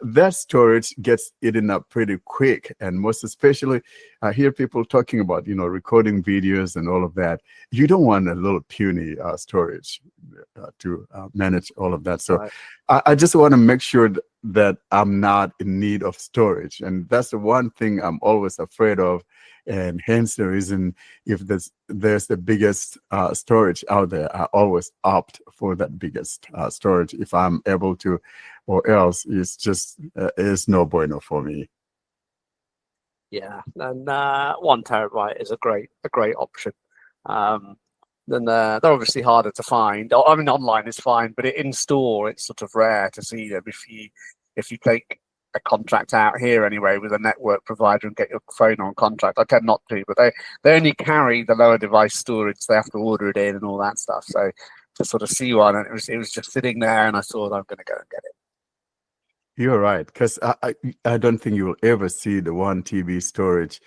that storage gets eaten up pretty quick. And most especially, I hear people talking about, you know, recording videos and all of that. You don't want a little puny storage to manage all of that. So Right. I just want to make sure that I'm not in need of storage. And that's the one thing I'm always afraid of. And hence the reason, if there's the biggest storage out there, I always opt for that biggest storage if I'm able to, or else it's just is no bueno for me. Yeah, and 1 terabyte is a great option. Then they're obviously harder to find. I mean, online is fine, but in store it's sort of rare to see them. If you take a contract out here anyway with a network provider and get your phone on contract, I tend not to, but they only carry the lower device storage. They have to order it in and all that stuff. So to sort of see one, and it was just sitting there, and I thought, I'm going to go and get it. You're right, because I don't think you will ever see the 1 TB storage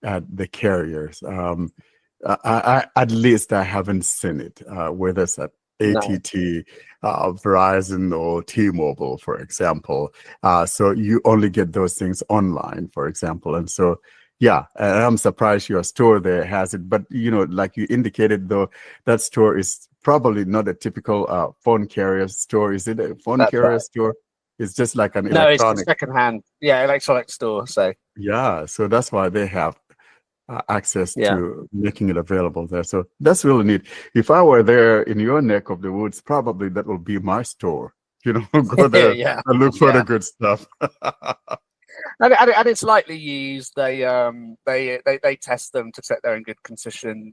at the carriers. At least I haven't seen it, whether it's at AT&T, Verizon, or T-Mobile, for example. So you only get those things online, for example. And so, yeah, and I'm surprised your store there has it. But, you know, like you indicated, though, that store is probably not a typical phone carrier store. Is it a phone carrier store? It's just like an electronic. No, it's a secondhand, electronic store. So yeah, so that's why they have access to making it available there. So that's really neat. If I were there in your neck of the woods, probably that will be my store. You know, go there and look for the good stuff. And it's lightly used. They test them to check they're in good condition.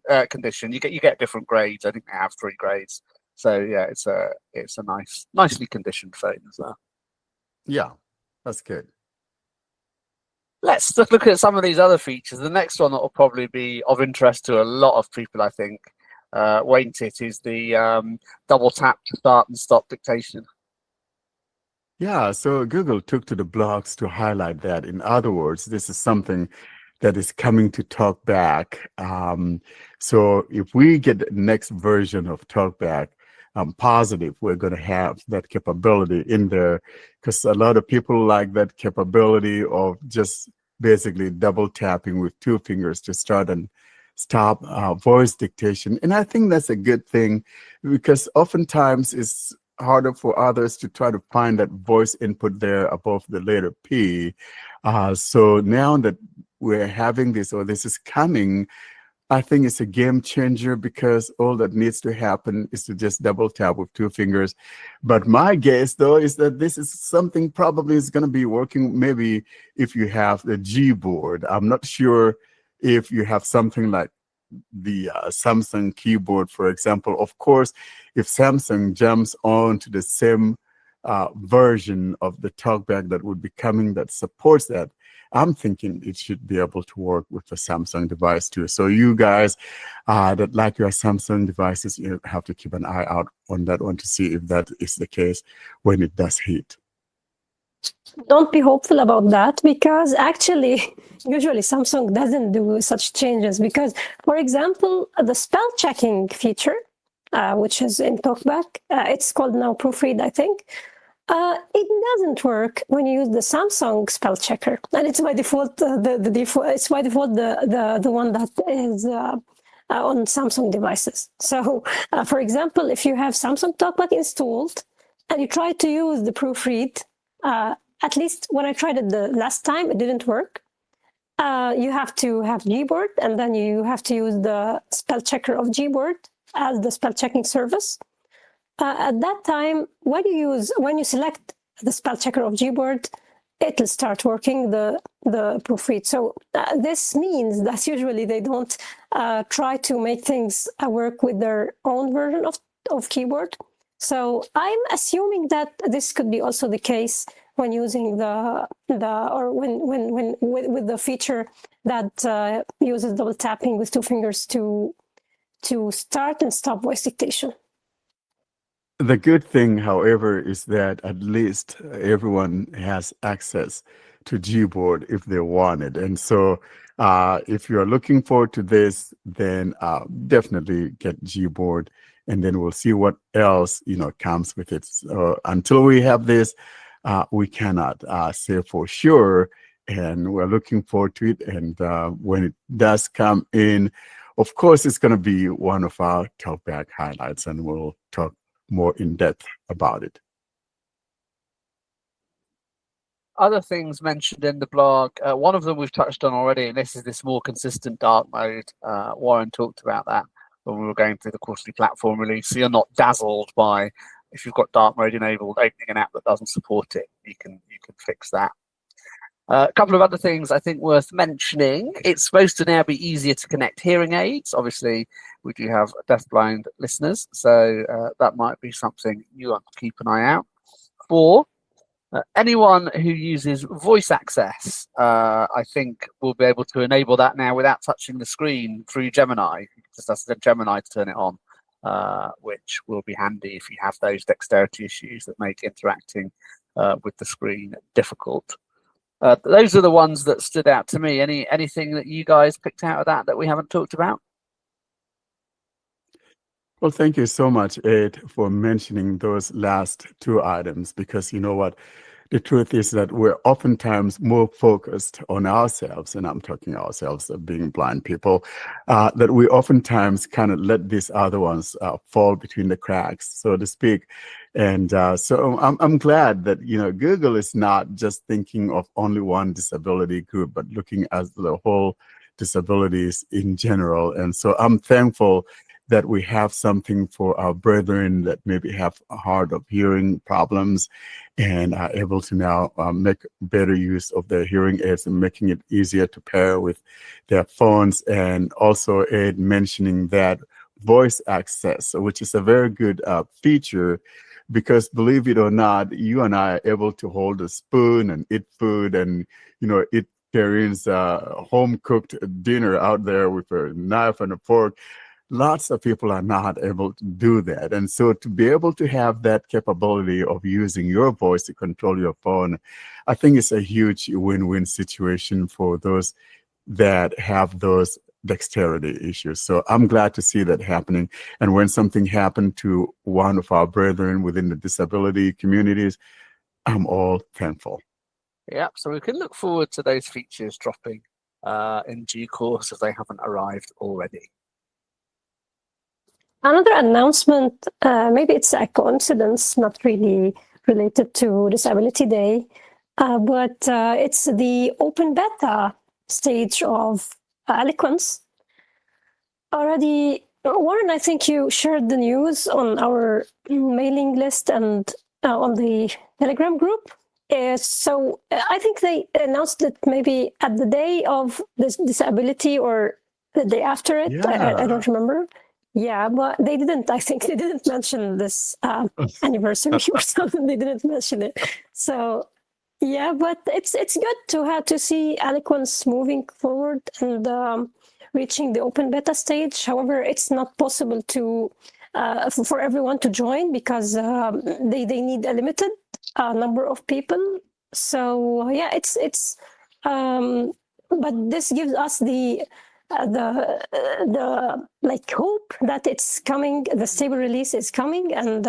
You get different grades. I think they have 3 grades. So yeah, it's a nicely conditioned phone as well. Yeah, that's good. Let's look at some of these other features. The next one that will probably be of interest to a lot of people, I think, won't it, is the double tap to start and stop dictation. Yeah, so Google took to the blogs to highlight that. In other words, this is something that is coming to TalkBack. So if we get the next version of TalkBack, I'm positive we're going to have that capability in there, because a lot of people like that capability of just basically double tapping with 2 fingers to start and stop voice dictation. And I think that's a good thing, because oftentimes it's harder for others to try to find that voice input there above the letter P. So now that we're having this, or this is coming, I think it's a game changer because all that needs to happen is to just double tap with 2 fingers. But my guess, though, is that this is something probably is going to be working maybe if you have the Gboard. I'm not sure if you have something like the Samsung keyboard, for example. Of course, if Samsung jumps on to the same version of the TalkBack that would be coming that supports that, I'm thinking it should be able to work with a Samsung device too. So you guys that like your Samsung devices, you have to keep an eye out on that one to see if that is the case when it does hit. Don't be hopeful about that, because actually, usually Samsung doesn't do such changes. Because, for example, the spell checking feature, which is in TalkBack, it's called now Proofread, I think. It doesn't work when you use the Samsung spell checker, and it's by default the default. It's by default the one that is on Samsung devices. So, for example, if you have Samsung TalkBack installed and you try to use the Proofread, at least when I tried it the last time, it didn't work. You have to have Gboard, and then you have to use the spell checker of Gboard as the spell checking service. At that time, when you select the spell checker of Gboard, it'll start working the proofread. So this means that usually they don't try to make things work with their own version of keyboard. So I'm assuming that this could be also the case when using with the feature that uses double tapping with 2 fingers to start and stop voice dictation. The good thing, however, is that at least everyone has access to Gboard if they want it. And so if you're looking forward to this, then definitely get Gboard, and then we'll see what else comes with it. So until we have this, we cannot say for sure, and we're looking forward to it. And when it does come in, of course, it's going to be one of our TalkBack highlights, and we'll talk more in depth about it. Other things mentioned in the blog, one of them we've touched on already, and this is this more consistent dark mode. Warren talked about that when we were going through the quarterly platform release. So you're not dazzled by, if you've got dark mode enabled, opening an app that doesn't support it. You can fix that. A couple of other things I think worth mentioning. It's supposed to now be easier to connect hearing aids. Obviously, we do have deafblind listeners, so that might be something you want to keep an eye out for. Anyone who uses voice access, I think, will be able to enable that now without touching the screen through Gemini. You can just ask Gemini to turn it on, which will be handy if you have those dexterity issues that make interacting with the screen difficult. Those are the ones that stood out to me. Anything that you guys picked out of that we haven't talked about? Well, thank you so much, Ed, for mentioning those last 2 items, because you know what? The truth is that we're oftentimes more focused on ourselves, and I'm talking ourselves of being blind people, that we oftentimes kind of let these other ones fall between the cracks, so to speak. And so I'm glad that Google is not just thinking of only one disability group, but looking at the whole disabilities in general. And so I'm thankful that we have something for our brethren that maybe have hard of hearing problems and are able to now make better use of their hearing aids and making it easier to pair with their phones. And also Ed mentioning that voice access, which is a very good feature, because believe it or not, you and I are able to hold a spoon and eat food and, eat Karen's home-cooked dinner out there with a knife and a fork. Lots of people are not able to do that. And so to be able to have that capability of using your voice to control your phone, I think it's a huge win-win situation for those that have those dexterity issues. So I'm glad to see that happening. And when something happened to one of our brethren within the disability communities, I'm all thankful. Yeah, so we can look forward to those features dropping in due course if they haven't arrived already. Another announcement, maybe it's a coincidence, not really related to Disability Day, but it's the open beta stage of Eloquence. already, Warren, I think you shared the news on our mailing list and on the Telegram group. So I think they announced it maybe at the day of this disability or the day after it. I don't remember. Yeah, but they didn't. I think they didn't mention this anniversary or something. They didn't mention it. So yeah, but it's good to see Eloquence moving forward and reaching the open beta stage. However, it's not possible to for everyone to join because they need a limited number of people. So yeah, it's but this gives us the like hope that it's coming, the stable release is coming, and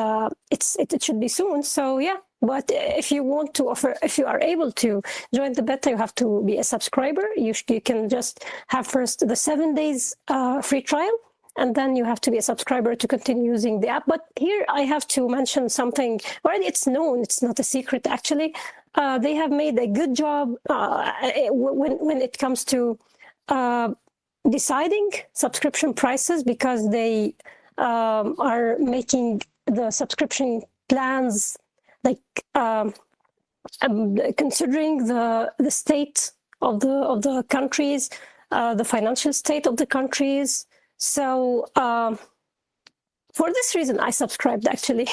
it should be soon. So yeah, but if you want to offer, if you are able to join the beta, you have to be a subscriber. You can just have first the 7 days free trial, and then you have to be a subscriber to continue using the app. But here I have to mention something. Already it's known, it's not a secret actually. They have made a good job when it comes to deciding subscription prices, because they are making the subscription plans like considering the state of the countries, the financial state of the countries. So for this reason, I subscribed actually.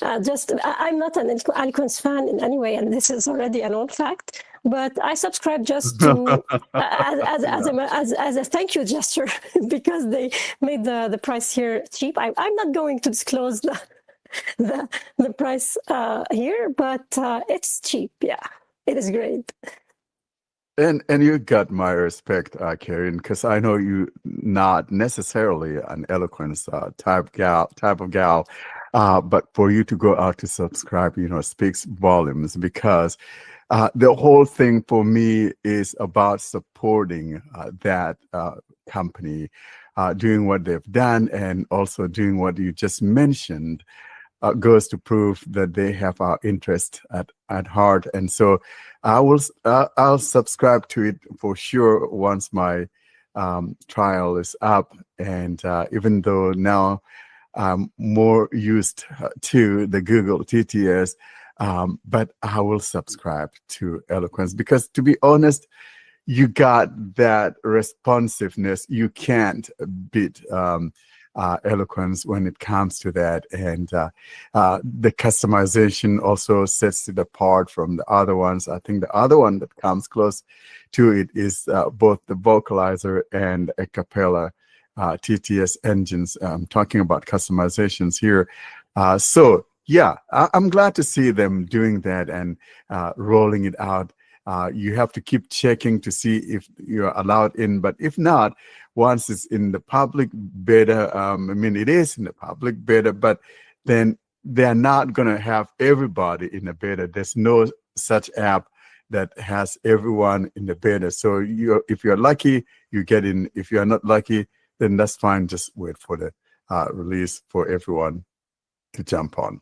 I'm not an Eloquence fan in any way, and this is already a known fact. But I subscribe just to as a thank you gesture because they made the price here cheap. I'm not going to disclose the price here, but it's cheap. Yeah, it is great. And you got my respect, Karen, because I know you not necessarily an Eloquence type of gal, but for you to go out to subscribe, speaks volumes, because the whole thing for me is about supporting that company, doing what they've done, and also doing what you just mentioned. Goes to prove that they have our interest at heart. And so I'll subscribe to it for sure once my trial is up. And even though now I'm more used to the Google TTS, but I will subscribe to Eloquence, because to be honest, you got that responsiveness. You can't beat Eloquence when it comes to that, and the customization also sets it apart from the other ones. I think the other one that comes close to it is both the vocalizer and a cappella TTS engines. I'm talking about customizations here. So yeah, I'm glad to see them doing that and rolling it out. You have to keep checking to see if you're allowed in, but if not, once it's in the public beta, it is in the public beta, but then they're not going to have everybody in the beta. There's no such app that has everyone in the beta. So if you're lucky, you get in. If you're not lucky, then that's fine. Just wait for the release for everyone to jump on.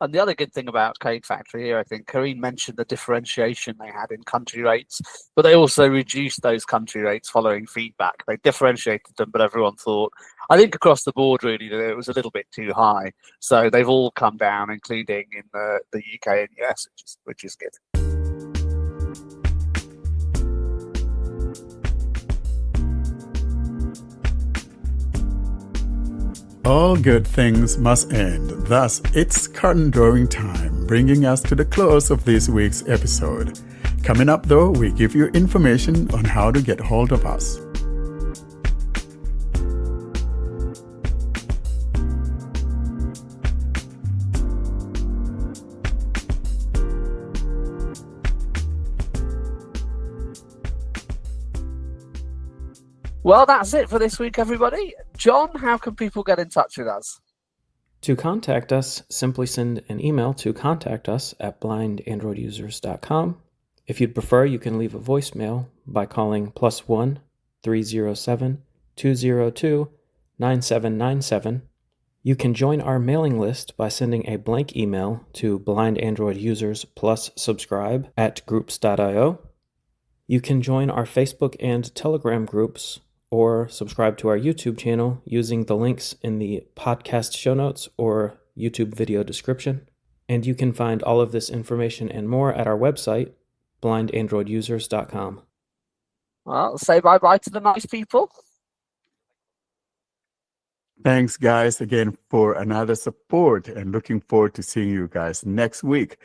And the other good thing about Code Factory here, I think Karine mentioned the differentiation they had in country rates, but they also reduced those country rates following feedback. They differentiated them, but everyone thought, I think across the board really, that it was a little bit too high. So they've all come down, including in the UK and US, which is good. All good things must end. Thus, it's curtain drawing time, bringing us to the close of this week's episode. Coming up, though, we give you information on how to get hold of us. Well, that's it for this week, everybody. John, how can people get in touch with us? To contact us, simply send an email to contactus@blindandroidusers.com. If you'd prefer, you can leave a voicemail by calling +1 307 202 9797. You can join our mailing list by sending a blank email to blindandroidusers+subscribe@groups.io. You can join our Facebook and Telegram groups, or subscribe to our YouTube channel using the links in the podcast show notes or YouTube video description. And you can find all of this information and more at our website, blindandroidusers.com. Well, say bye-bye to the nice people. Thanks, guys, again for another support, and looking forward to seeing you guys next week.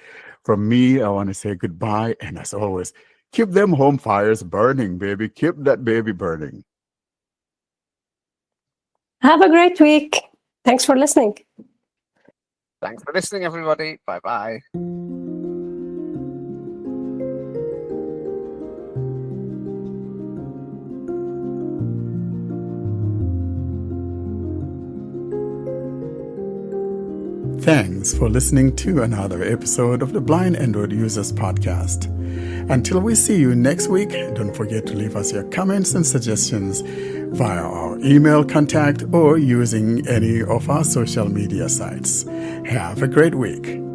From me, I want to say goodbye, and as always, keep them home fires burning, baby. Keep that baby burning. Have a great week. Thanks for listening. Thanks for listening, everybody. Bye-bye. Thanks for listening to another episode of the Blind Android Users Podcast. Until we see you next week, don't forget to leave us your comments and suggestions via our email contact or using any of our social media sites. Have a great week.